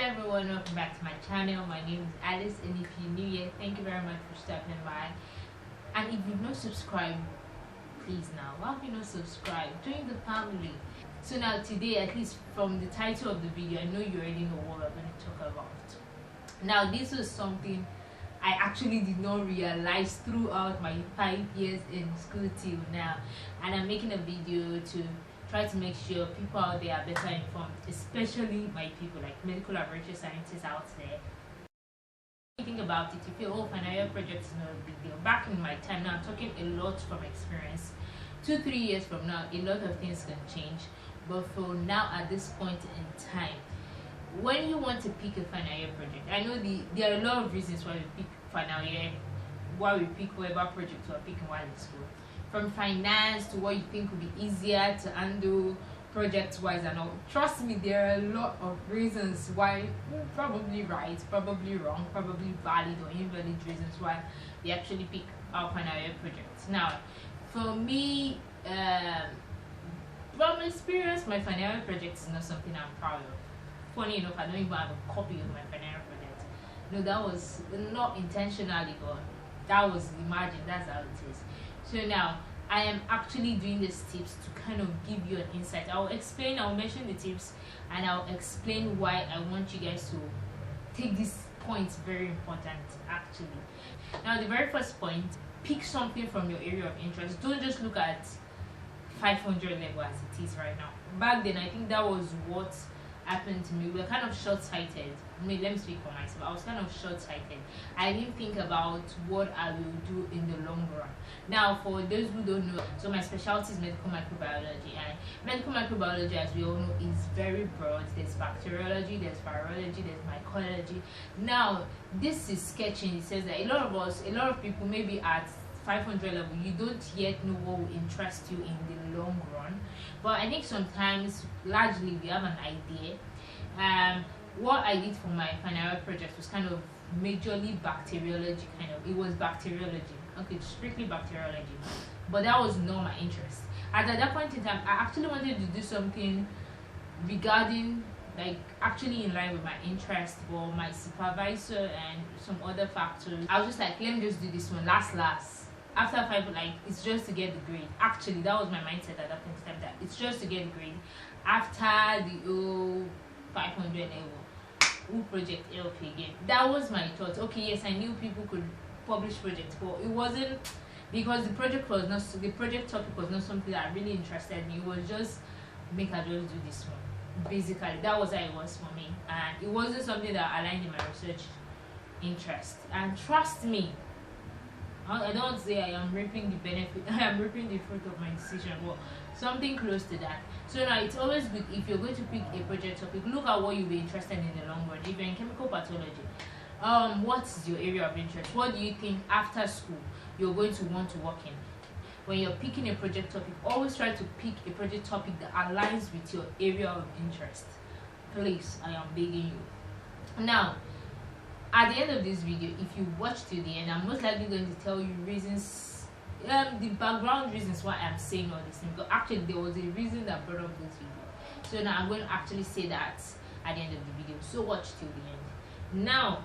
everyone, welcome back to my channel. My name is Alice, and if you're new here, thank you very much for stopping by. And if you've not subscribed, please now, why have you not subscribed? Join the family. So now today, at least from the title of the video, I know you already know what we're going to talk about. Now this was something I actually did not realize throughout my 5 years in school till now, and I'm making a video to try to make sure people out there are better informed, especially my people like medical laboratory scientists out there. When you think about it, you feel, oh, final year project is not a big deal. Back in my time, now I'm talking a lot from experience. 2-3 years from now, a lot of things can change, but for now, at this point in time, when you want to pick a final year project, I know there are a lot of reasons why we pick final year, why we pick whatever project we're picking while in school. From finance to what you think would be easier to handle project wise and all. Trust me, there are a lot of reasons why, probably right, probably wrong, probably valid or invalid reasons why we actually pick our final year projects. Now, for me, from experience, my final year project is not something I'm proud of. Funny enough, I don't even have a copy of my final year project. No, that was not intentionally, but that was imagined. That's how it is. So now I am actually doing these tips to kind of give you an insight. I'll mention the tips, and I'll explain why I want you guys to take these points very important actually. Now the very first point, pick something from your area of interest. Don't just look at 500 level as it is right now. Back then, I think that was what happened to me. We were kind of short-sighted. Let me speak for myself. I was kind of short-sighted. I didn't think about what I will do in the long run. Now, for those who don't know, so my specialty is medical microbiology, and medical microbiology, as we all know, is very broad. There's bacteriology, there's virology, there's mycology. Now, this is sketching. It says that a lot of people, maybe at 500 level, you don't yet know what will interest you in the long run, but I think sometimes largely we have an idea. What I did for my final year project was kind of majorly bacteriology, it was bacteriology, okay, strictly bacteriology, but that was not my interest. At that point in time, I actually wanted to do something regarding, like, actually in line with my interest, but my supervisor and some other factors, I was just like, let me just do this one last after 5, like, it's just to get the grade. Actually, that was my mindset at that point in time, that it's just to get the grade. After the 500 level, who project help again? That was my thought. Okay, yes, I knew people could publish projects, but it wasn't because the project topic was not something that really interested me. It was just make I just do this one. Basically, that was how it was for me, and it wasn't something that aligned in my research interest. And trust me, I don't say I am reaping the benefit, I am reaping the fruit of my decision, but something close to that. So now it's always good, if you're going to pick a project topic, look at what you'll be interested in the long run. If you're in chemical pathology, what's your area of interest? What do you think after school you're going to want to work in? When you're picking a project topic, always try to pick a project topic that aligns with your area of interest. Please, I am begging you. Now, at the end of this video, if you watch till the end, I'm most likely going to tell you reasons, the background reasons why I'm saying all this thing, because actually there was a reason that brought up this video. So now I'm going to actually say that at the end of the video, so watch till the end. Now,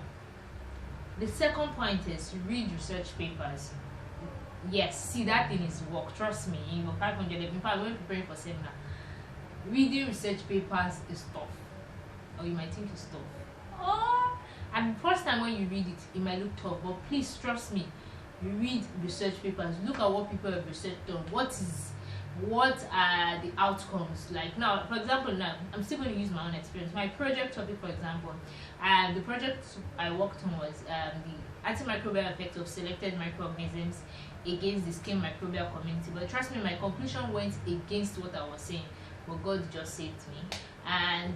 the second point is read research papers. Yes, see, that thing is work, trust me. In your 500, in fact, when preparing for seminar, reading research papers is tough, or you might think it's tough. And the first time when you read it, it might look tough, but please trust me, you read research papers, look at what people have researched on, what are the outcomes. Like now, for example, now I'm still going to use my own experience. My project topic, for example, the project I worked on was the antimicrobial effect of selected microorganisms against the skin microbial community. But trust me, my conclusion went against what I was saying, but God just saved me. And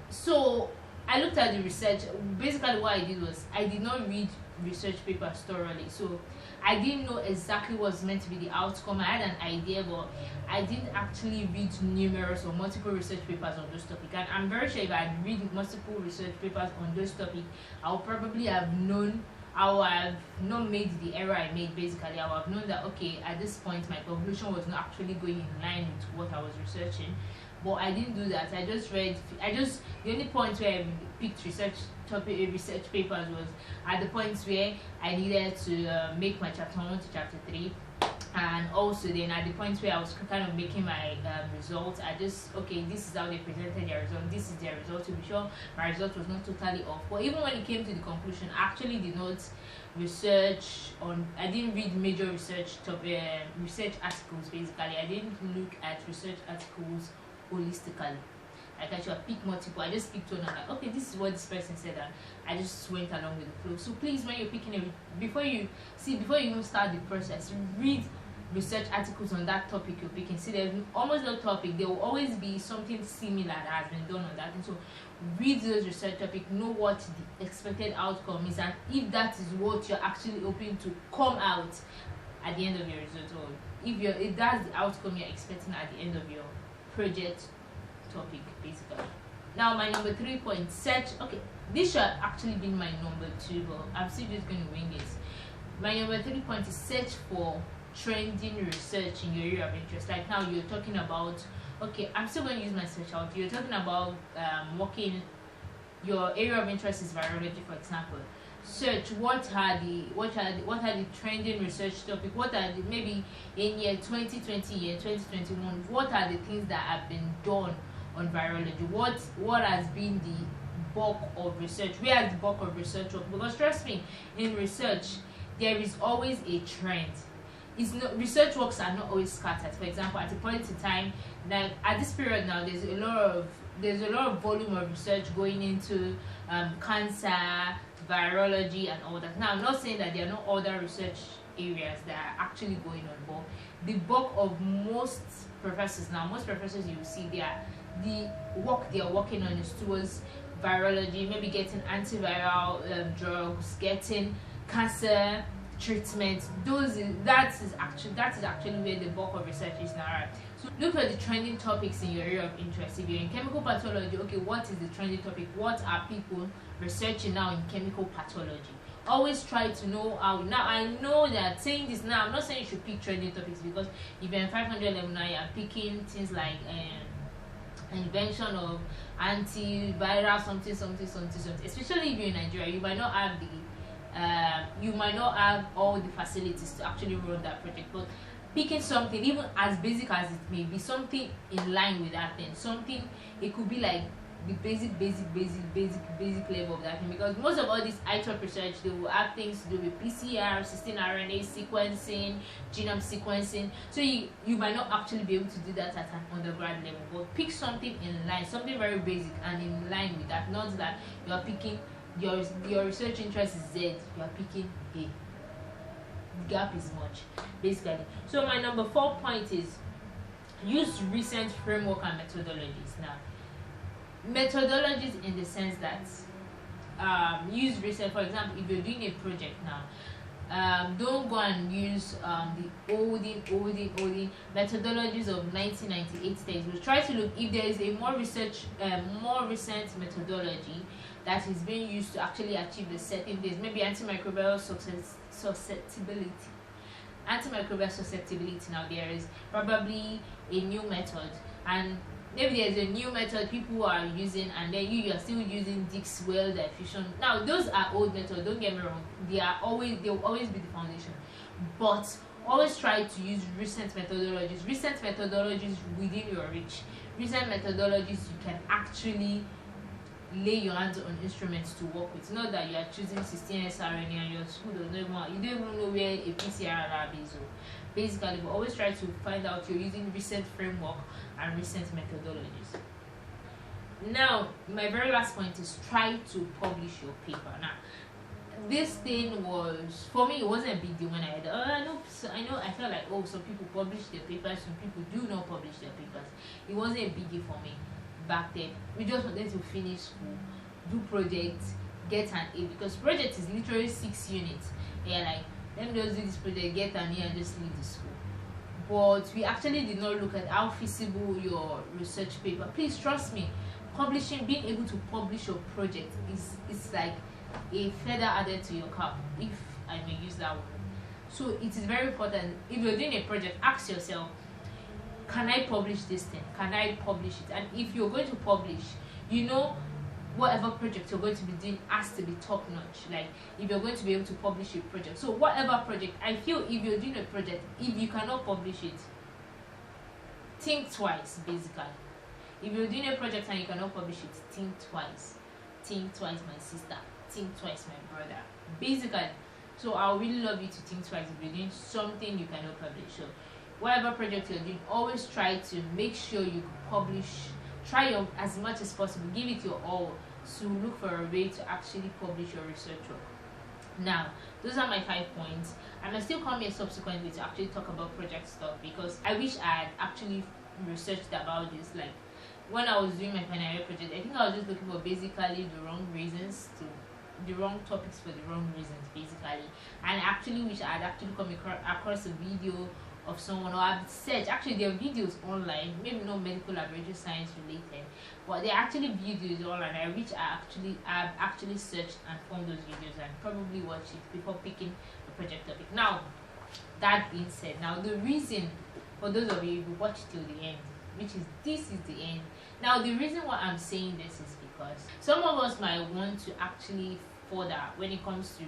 so I looked at the research. Basically what I did was I did not read research papers thoroughly, so I didn't know exactly what's meant to be the outcome. I had an idea, but I didn't actually read numerous or multiple research papers on those topics. And I'm very sure if I had read multiple research papers on those topics, I would probably have known, I would have not made the error I made. Basically, I would have known that, okay, at this point my conclusion was not actually going in line with what I was researching. but I didn't do that. The only point where I picked research papers was at the points where I needed to make my chapter 1 to chapter 3, and also then at the point where I was kind of making my results. I just, okay, this is how they presented their result, this is their result, to be sure my result was not totally off. But even when it came to the conclusion, I actually did not research on, I didn't read major research articles. Basically, I didn't look at research articles holistically. Like, I should pick multiple. I just picked one and like, okay, this is what this person said, and I just went along with the flow. So please, when you're picking before you even start the process, read research articles on that topic you're picking. See, there's almost no topic, there will always be something similar that has been done on that. And so read those research topic, know what the expected outcome is, and if that is what you're actually hoping to come out at the end of your result, or if that's the outcome you're expecting at the end of your project topic, basically. Now, my number 3 point, search. Okay, this should actually be my number 2, but I'm still just going to wing it. My number 3 point is search for trending research in your area of interest. Like, now you're talking about, okay, I'm still going to use my specialty. You're talking about working, your area of interest is virology, for example. Search what are the trending research topic, what are the, maybe in year 2020, year 2021, what are the things that have been done on virology, what has been the bulk of research, where has the bulk of research work? Because trust me, in research there is always a trend. It's not, research works are not always scattered. For example, at a point in time, like at this period now, there's a lot of volume of research going into cancer, virology, and all that. Now, I'm not saying that there are no other research areas that are actually going on, but the bulk of most professors you will see the work they are working on is towards virology, maybe getting antiviral drugs, getting cancer treatment. That is actually where the bulk of research is now, right? So look at the trending topics in your area of interest. If you're in chemical pathology, okay, what is the trending topic? What are people researching now in chemical pathology? Always try to know how. Now, I know that saying this now, I'm not saying you should pick trending topics, because if you're in 500 level now, you're picking things like invention of antiviral something, especially if you're in Nigeria, you might not have all the facilities to actually run that project. But picking something even as basic as it may be, something in line with that thing, something, it could be like the basic level of that thing, because most of all this iTop research, they will have things to do with PCR, 16 RNA sequencing, genome sequencing. So you might not actually be able to do that at an undergrad level, but pick something in line, something very basic and in line with that. Not that you are picking your research interest is Z, you are picking A. The gap is much, basically. So my number 4 point is use recent framework and methodologies. Now, methodologies in the sense that use recent. For example, if you're doing a project now, don't go and use the olden methodologies of 1998 studies. We'll try to look if there is a more recent methodology that is being used to actually achieve the certain things. Maybe antimicrobial susceptibility. Now, there is probably a new method, and maybe there's a new method people are using, and then you are still using Dick's well diffusion. Now, those are old methods, don't get me wrong, they will always be the foundation, but always try to use recent methodologies within your reach, recent methodologies you can actually lay your hands on instruments to work with. Not that you are choosing 16 sRNA and your school does not even, you don't even know where a PCR lab is, or basically, but always try to find out you're using recent framework and recent methodologies. Now, my very last point is try to publish your paper. Now, this thing was, for me, it wasn't a big deal when I had, I felt like, some people publish their papers, some people do not publish their papers. It wasn't a big deal for me back then. We just wanted to finish school, do projects, get an A, because project is literally 6 units. Yeah, like, let me just do this project, get an A, and just leave the school. But we actually did not look at how feasible your research paper. Please trust me, being able to publish your project is like a feather added to your cap, if I may use that word. So it is very important. If you're doing a project, ask yourself, can I publish this thing? Can I publish it? And if you're going to publish, you know, whatever project you're going to be doing has to be top notch. Like if you're going to be able to publish a project, so whatever project, I feel if you're doing a project, if you cannot publish it, think twice. Basically, if you're doing a project and you cannot publish it, think twice. Think twice, my sister. Think twice, my brother. Basically, so I would really love you to think twice if you're doing something you cannot publish. So whatever project you're doing, always try to make sure you publish. Try your as much as possible. Give it your all to look for a way to actually publish your research work. Now, those are my 5 points. I may still come here subsequently to actually talk about project stuff, because I wish I had actually researched about this. Like when I was doing my final year project, I think I was just looking for basically the wrong reasons to the wrong topics for the wrong reasons, basically. And I actually wish I had actually come across a video of someone, or I've searched. Actually, there are videos online, maybe not medical laboratory science related, but there are actually videos online. I wish I've actually searched and found those videos and probably watched it before picking the project topic. Now, that being said, now the reason for those of you who watch till the end, which is this is the end. Now, the reason why I'm saying this is because some of us might want to actually further when it comes to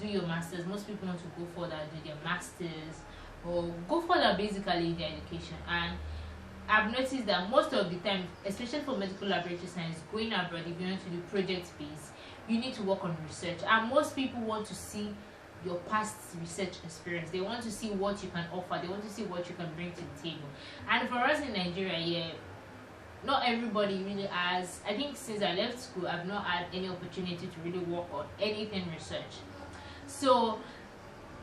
do your masters. Most people want to go further, do their masters, or go further basically in their education. And I've noticed that most of the time, especially for medical laboratory science, going abroad, if you want to do project based, you need to work on research. And most people want to see your past research experience. They want to see what you can offer. They want to see what you can bring to the table. And for us in Nigeria, yeah, not everybody really has. I think since I left school, I've not had any opportunity to really work on anything research. So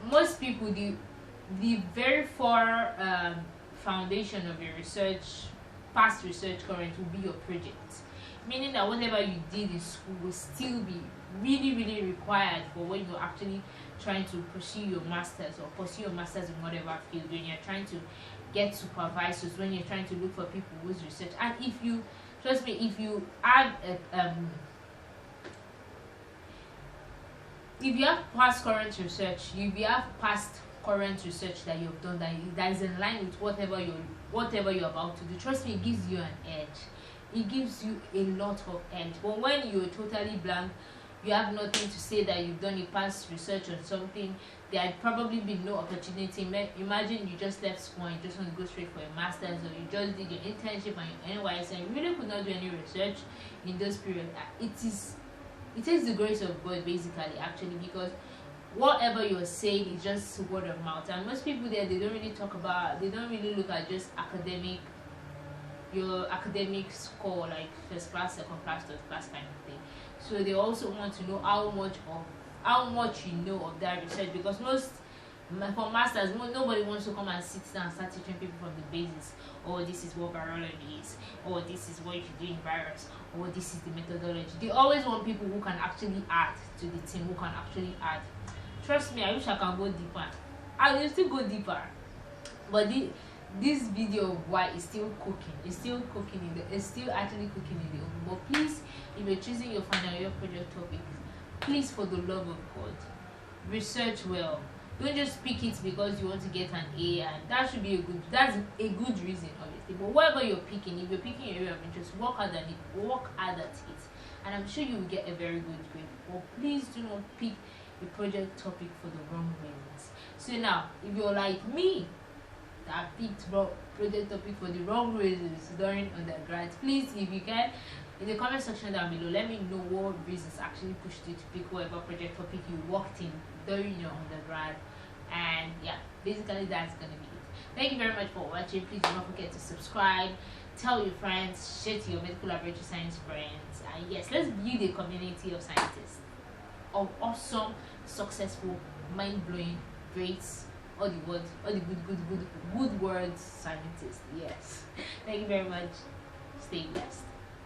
most people, the very far foundation of your research, past research, current, will be your project. Meaning that whatever you did in school will still be really, really required for when you're actually trying to pursue your masters, or pursue your masters in whatever field, when you're trying to get supervisors, when you're trying to look for people who's research. And if you, trust me, if you have if you have past current research, if you have past current research that you've done that is in line with whatever you're about to do, trust me, it gives you an edge. It gives you a lot of edge. But when you're totally blank, you have nothing to say that you've done a past research on something, there had probably been no opportunity. Imagine you just left school and you just want to go straight for a master's, or you just did your internship and your NYS and you really could not do any research in those periods. It is the grace of God, basically, actually, because whatever you're saying is just word of mouth. And most people there, they don't really look at just your academic score, like first class, second class, third class kind of thing. So they also want to know how much you know of that research, because for masters, nobody wants to come and sit down and start teaching people from the basis. Oh, this is what virology is, or this is what you should do in virus, or this is the methodology. They always want people who can actually add to the team, who can actually add. Trust me, I wish I can go deeper. I will still go deeper, but this video of why is still cooking. It's still actually cooking in the oven. But please, if you're choosing your final year project topic, please, for the love of God, research well. Don't just pick it because you want to get an A, and that's a good reason, obviously. But whatever you're picking, if you're picking your area of interest, work hard at it, and I'm sure you will get a very good grade. But please do not pick a project topic for the wrong reasons. So now, if you're like me, that picked project topic for the wrong reasons during undergrad, please, if you can, in the comment section down below, let me know what reasons actually pushed you to pick whatever project topic you worked in during your undergrad. And yeah, basically that's gonna be it. Thank you very much for watching. Please do not forget to subscribe, tell your friends, share to your medical laboratory science friends, and yes, let's build a community of scientists, of awesome, successful, mind-blowing, great, all the good words scientists. Yes. Thank you very much. Stay blessed.